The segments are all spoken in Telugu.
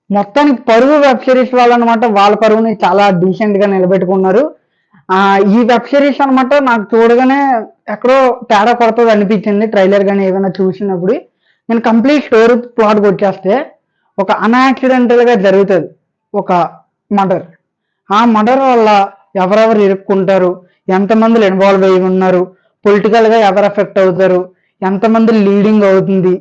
మొత్తానికి పరువు వెబ్ సిరీస్ వాళ్ళు అనమాట, వాళ్ళ పరువుని చాలా డీసెంట్ గా నిలబెట్టుకున్నారు. ఈ వెబ్ సిరీస్ అనమాట నాకు చూడగానే ఎక్కడో తేడా కొడుతుంది అనిపించింది ట్రైలర్ కానీ ఏమైనా చూసినప్పుడు. నేను కంప్లీట్ స్టోరీ ప్లాట్కి వచ్చేస్తే, ఒక అన్యాక్సిడెంటల్ గా జరుగుతుంది ఒక మర్డర్. ఆ మర్డర్ వల్ల ఎవరెవరు ఇరుక్కుంటారు, ఎంతమంది ఇన్వాల్వ్ అయి ఉన్నారు, పొలిటికల్ గా ఎవరు ఎఫెక్ట్ అవుతారు, ఎంతమంది లీడింగ్ అవుతుంది,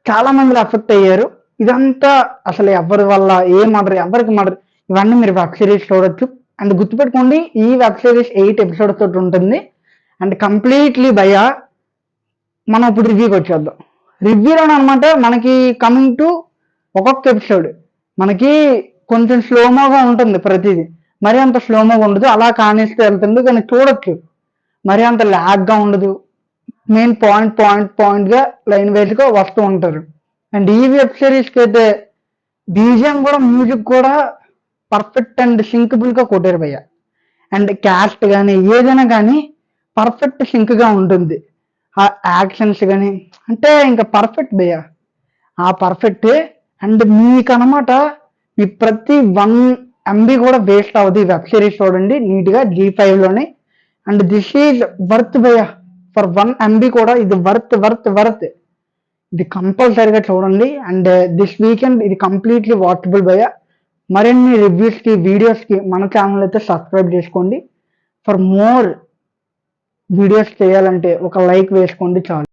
చాలా మంది ఎఫెక్ట్ అయ్యారు. ఇదంతా అసలు ఎవరి వల్ల, ఏ మర్డర్, ఎవరికి మర్డర్, ఇవన్నీ మీరు వెబ్ సిరీస్ చూడొచ్చు. అండ్ గుర్తుపెట్టుకోండి, ఈ వెబ్ సిరీస్ 8 ఎపిసోడ్స్ తోటి ఉంటుంది. అండ్ కంప్లీట్లీ భయ. మనం ఇప్పుడు రివ్యూకి వచ్చేద్దాం. రివ్యూలో అనమాట మనకి కమింగ్ టు ఒక్కొక్క ఎపిసోడ్ మనకి కొంచెం స్లోమోగా ఉంటుంది ప్రతిదీ. మరి అంత స్లోమోగా ఉండదు, అలా కానిస్తూ వెళ్తుంది, కానీ చూడొచ్చు. మరి అంత ల్యాగ్గా ఉండదు. మెయిన్ పాయింట్ గా లైన్ వైజ్ గా వస్తూ ఉంటారు. అండ్ ఈ వెబ్ సిరీస్కి అయితే బీజిఎం కూడా, మ్యూజిక్ కూడా పర్ఫెక్ట్ అండ్ సింకబుల్ గా కొట్టారు భయ్య. అండ్ క్యాస్ట్ కానీ ఏదైనా కానీ పర్ఫెక్ట్ సింక్ గా ఉంటుంది. ఆ యాక్షన్స్ కానీ అంటే ఇంకా పర్ఫెక్ట్ భయ్య, ఆ పర్ఫెక్ట్. అండ్ మీకు అనమాట మీ ప్రతి 1 MB కూడా వేస్ట్ అవ్వదు. ఈ వెబ్ సిరీస్ చూడండి నీట్గా G5 లోని. అండ్ దిస్ ఈజ్ వర్త్ భయ్య, ఫర్ 1 MB కూడా ఇది వర్త్. ఇది కంపల్సరీగా చూడండి. అండ్ దిస్ వీకెండ్ ఇది కంప్లీట్లీ వాచబుల్ భయ్య. మరిన్ని రివ్యూస్కి, వీడియోస్కి మన ఛానల్ అయితే సబ్స్క్రైబ్ చేసుకోండి. ఫర్ మోర్ వీడియోస్ చేయాలంటే ఒక లైక్ వేసుకోండి చాలు.